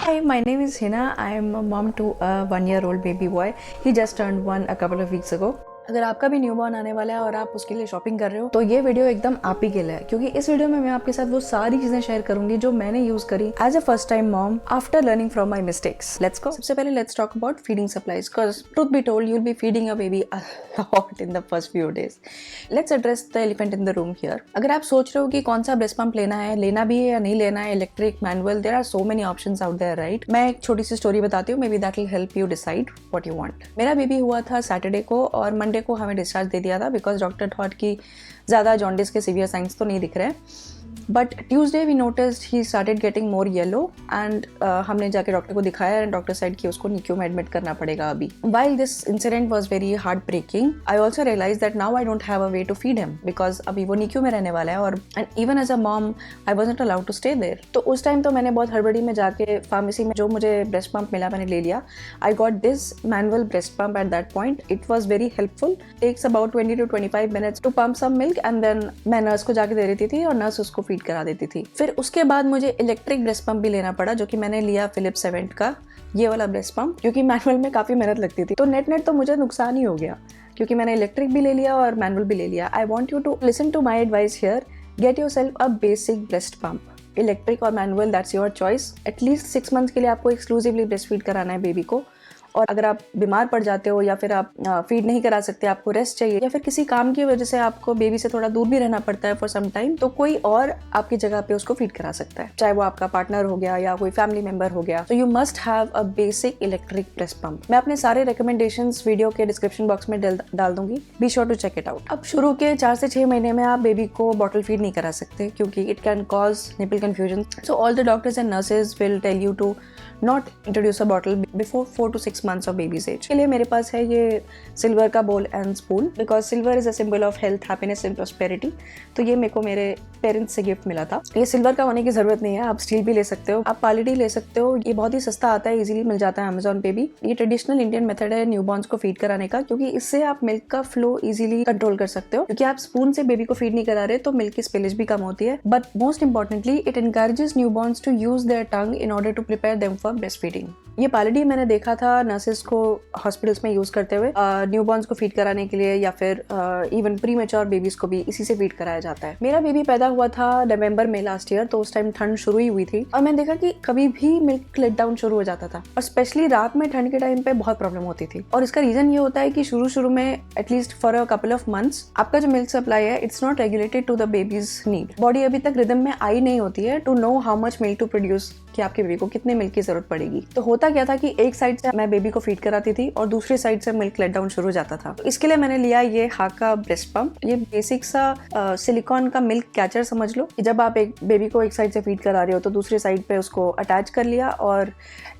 Hi, my name is Hina. I am a mom to a 1-year-old baby boy. He just turned 1 a couple of weeks ago. अगर आपका भी newborn आने वाला है और आप उसके लिए शॉपिंग कर रहे हो तो ये वीडियो एकदम आप ही के लिए है, क्योंकि इस वीडियो में मैं आपके साथ वो सारी चीजें शेयर करूंगी जो मैंने यूज करी as a first time mom after learning from my mistakes. Let's go. सबसे पहले let's talk about feeding supplies, because truth be told you will be feeding a baby a lot in the first few days. Let's address the elephant in the room here. अगर आप सोच रहे हो कि कौन सा ब्रेस्ट पंप लेना भी है या नहीं लेना है, electric, manual, there are so many options out there, right. मैं एक छोटी सी स्टोरी बताती हूँ, maybe that will help you decide what you want. मेरा बेबी हुआ था सैटरडे को और मंडे को हमें डिस्चार्ज दिया था बिकॉज डॉक्टर थॉट कि ज़्यादा जॉन्डिस के सीवियर साइंस तो नहीं दिख रहे हैं। But Tuesday we noticed he started getting more yellow and हमने जाके डॉक्टर को दिखाया एंड डॉक्टर साइड कि उसको NICU में एडमिट करना पड़ेगा अभी। While this incident was very heartbreaking, I also realise that now I don't have a way to feed him because अभी वो NICU में रहने वाला है और and even as a mom I was not allowed to stay there. तो उस time तो मैंने बहुत हड़बड़ी में जाके फार्मेसी में जो मुझे ब्रेस्ट पंप मिला मैंने ले लिया। I got this manual breast pump at that point. It was very helpful. Takes about 20 to 25 minutes to pump some milk and then मैं नर्स को जाके दे देती थी और नर्स उसको फीड करा देती थी। फिर उसके बाद मुझे इलेक्ट्रिक ब्रेस्ट पंप भी लेना पड़ा, जो कि मैंने लिया फिलिप्स 7 का ये वाला ब्रेस्ट पंप, क्योंकि मैनुअल में काफ़ी मेहनत लगती थी। तो नेट तो मुझे नुकसान ही हो गया क्योंकि मैंने इलेक्ट्रिक भी ले लिया और मैनुअल भी ले लिया। I want you to listen to my advice here. Get yourself a basic breast pump, electric और manual, that's your choice. At least 6 months के लिए आपको एक्सक्लूसिवली ब्रेस्ट फीड कराना है बेबी को। और अगर आप बीमार पड़ जाते हो या फिर आप फीड नहीं करा सकते, आपको रेस्ट चाहिए या फिर किसी काम की वजह से आपको बेबी से थोड़ा दूर भी रहना पड़ता है फॉर सम टाइम, तो कोई और आपकी जगह पे उसको फीड करा सकता है, चाहे वो आपका पार्टनर हो गया या कोई फैमिली मेंबर हो गया। तो you must have a basic electric breast pump. मैं अपने सारे रिकमेंडेशंस वीडियो के डिस्क्रिप्शन बॉक्स में डाल दूंगी, be sure to check it out. अब शुरू के 4 से 6 महीने में आप बेबी को बॉटल फीड नहीं करा सकते क्योंकि it can cause nipple confusion. So all the doctors and nurses will tell you to not introduce a bottle before 4 to 6 months of baby's age. के लिए मेरे पास है ये सिल्वर का bowl and spoon, because silver is a symbol of health, happiness and prosperity. तो ये मेरे को मेरे पेरेंट्स से गिफ्ट मिला था। ये सिल्वर का होने की जरूरत नहीं है, आप स्टील भी ले सकते हो, आप क्वालिटी ले सकते हो। ये बहुत ही सस्ता आता है, इजीली मिल जाता है अमेजोन पे भी। ये ट्रेडिशनल इंडियन मेथड है न्यूबॉर्न्स को फीड कराने का, क्योंकि इससे आप मिल्क का फ्लो इजीली कंट्रोल कर सकते हो। क्योंकि आप स्पून से बेबी को फीड नहीं करा रहे तो मिल्क की स्पिलेज भी कम होती है। But most importantly it encourages newborns to use their tongue in order to prepare them for breastfeeding. ये क्वालिटी मैंने देखा था नर्सेस को हॉस्पिटल्स में यूज करते हुए न्यूबॉर्न्स को फीड कराने के लिए, या फिर इवन प्री मैच्योर बेबीज को भी इसी से फीड कराया जाता है। मेरा बेबी पैदा हुआ था नवंबर में लास्ट ईयर, तो उस टाइम ठंड शुरू ही हुई थी और मैंने देखा कि कभी भी मिल्क लेट डाउन शुरू हो जाता था और स्पेशली रात में ठंड के टाइम पे बहुत प्रॉब्लम होती थी। और इसका रीजन ये होता है कि शुरू में at least for a couple of months आपका जो मिल्क सप्लाई है it's not regulated to the baby's need. Body अभी तक रिदम में आई नहीं होती है to know how much milk to produce, कि आपके बेबी को कितने मिल्क की जरूरत पड़ेगी। तो होता क्या था कि एक साइड से मैं बेबी को फीड कराती थी और दूसरी साइड से मिल्क लेट डाउन शुरू हो जाता था। तो इसके लिए मैंने लिया ये हाका ब्रेस्ट पंप। ये बेसिक सा सिलिकॉन का मिल्क कैचर समझ लो। जब आप एक बेबी को एक साइड से फीड करा रहे हो तो दूसरी साइड पे उसको अटैच कर लिया और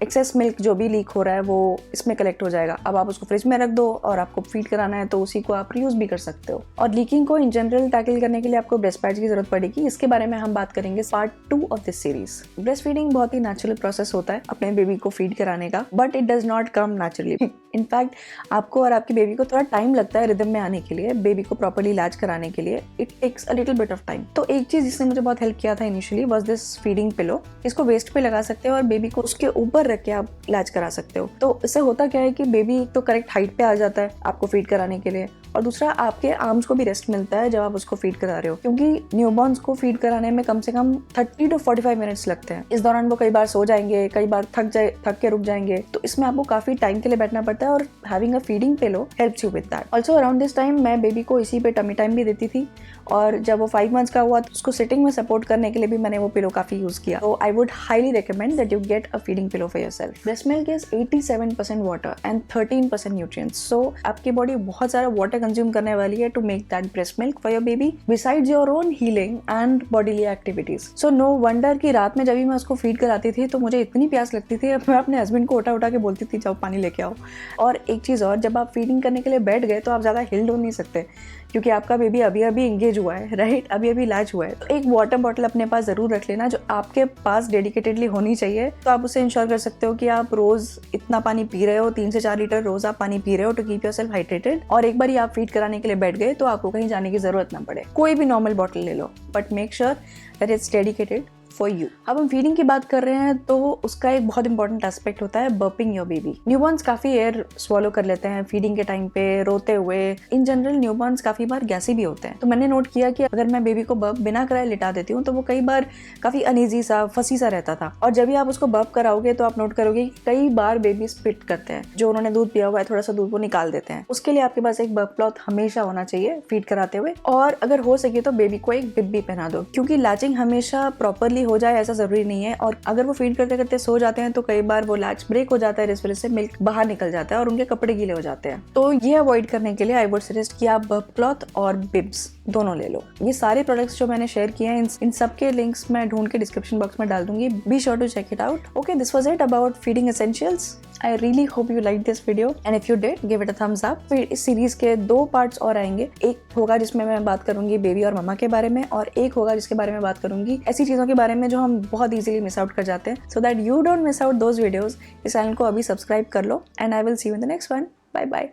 एक्सेस मिल्क जो भी लीक हो रहा है वो इसमें कलेक्ट हो जाएगा। अब आप उसको फ्रिज में रख दो और आपको फीड कराना है तो उसी को आप रीयूज भी कर सकते हो। और लीकिंग को इन जनरल टैकल करने के लिए आपको ब्रेस्ट पैड्स की जरूरत पड़ेगी। इसके बारे में हम बात करेंगे part 2 of this series. Breast feeding बहुत ही नेचुरल प्रोसेस होता है अपने बेबी को फीड कराने का, but it does not come naturally. In fact आपको और आपकी बेबी को थोड़ा टाइम लगता है रिदम में आने के लिए, बेबी को प्रॉपर्ली इलाज कराने के लिए। It takes a little bit of time. तो एक चीज जिसने मुझे बहुत हेल्प किया था initially was this feeding pillow. इसको वेस्ट पे लगा सकते हो और बेबी को उसके ऊपर रख के आप इलाज करा सकते हो। तो इससे होता क्या है कि बेबी तो करेक्ट हाइट पे आ जाता है आपको फीड कराने के लिए, और दूसरा आपके आर्म्स को भी रेस्ट मिलता है जब आप उसको फीड करा रहे हो, क्योंकि न्यूबॉर्न्स को फीड कराने में कम से कम 30 to 45 मिनट्स लगते हैं। इस दौरान वो कई बार सो जाएंगे, कई बार थक के रुक जाएंगे, तो इसमें आपको काफी टाइम के लिए बैठना पड़ता है और having a feeding pillow helps you with that. Also around this time मैं बेबी को इसी पे टमी टाइम भी देती थी, और जब वो 5 months का हुआ तो उसको सिटिंग में सपोर्ट करने के लिए भी मैंने वो पिलो काफी यूज किया। तो I would highly recommend that you get a feeding pillow for yourself. Breast milk is 87% water and 13% nutrients. So आपकी बॉडी बहुत सारा वाटर कंज्यूम करने वाली है to make that breast milk for your baby, besides your own healing and bodily activities. So no wonder कि रात में जब भी मैं उसको फीड कराती थी तो मुझे इतनी प्यास लगती थी, मैं अपने हस्बैंड को उठा के बोलती थी जाओ पानी लेके आओ। और एक चीज और, जब आप फीडिंग करने के लिए बैठ गए तो आप ज्यादा हिल हो नहीं सकते क्योंकि आपका बेबी अभी इंगेज हुआ है, राइट, अभी इलाज हुआ है। तो एक वाटर बॉटल अपने पास जरूर रख लेना जो आपके पास डेडिकेटेडली होनी चाहिए। तो आप उसे इंश्योर कर सकते हो कि आप रोज इतना पानी पी रहे हो, 3 से 4 लीटर रोज आप पानी पी रहे हो टू कीप योरसेल्फ हाइड्रेटेड। और एक बार आप फीड कराने के लिए बैठ गए तो आपको कहीं जाने की जरूरत ना पड़े। कोई भी नॉर्मल बॉटल ले लो, but make sure that it's dedicated for you. अब हम फीडिंग की बात कर रहे हैं तो उसका एक बहुत इंपॉर्टेंट एस्पेक्ट होता है बर्पिंग योर बेबी। न्यूबॉर्न्स काफी एयर स्वॉलो कर लेते हैं फीडिंग के टाइम पे, रोते हुए। इन जनरल न्यूबॉर्न्स काफी बार गैसी भी होते हैं। तो मैंने नोट किया कि अगर मैं बेबी को बर्प बिना कराए लिटा देती हूँ तो वो कई बार काफी अनईजी सा, फसी सा रहता था। और जब भी आप उसको बर्प कराओगे तो आप नोट करोगे कि कई बार बेबी स्पिट करते हैं, जो उन्होंने दूध पिया हुआ है थोड़ा सा दूध वो निकाल देते हैं। उसके लिए आपके पास एक बर्प क्लॉथ हमेशा होना चाहिए फीड कराते हुए। और अगर हो सके तो बेबी को एक बिब भी पहना दो, क्योंकि लैचिंग हमेशा प्रॉपरली हो जाए ऐसा जरूरी नहीं है। और अगर वो फीड करते करते सो जाते हैं तो कई बार वो लैच ब्रेक हो जाता है, जिस वजह से मिल्क बाहर निकल जाता है और उनके कपड़े गीले हो जाते हैं। तो ये अवॉइड करने के लिए आई वुड सजेस्ट कि आप बर्प क्लॉथ और बिब्स दोनों ले लो। ये सारे प्रोडक्ट्स जो मैंने शेयर किए हैं इन सब के लिंक्स मैं ढूंढ के डिस्क्रिप्शन बॉक्स में डाल दूंगी। Be sure to check it out. Okay, this was it about feeding essentials. I really hope you liked this video and if you did, give it a thumbs up। फिर इस series के 2 parts और आएंगे। एक होगा जिसमें मैं बात करूंगी बेबी और मम्मा के बारे में, और एक होगा जिसके बारे में बात करूंगी ऐसी चीज़ों के बारे में जो हम बहुत इजीली मिस आउट कर जाते हैं। So that you don't miss out those videos, इस चैनल को अभी सब्सक्राइब कर लो and I will see you in the next one. Bye bye.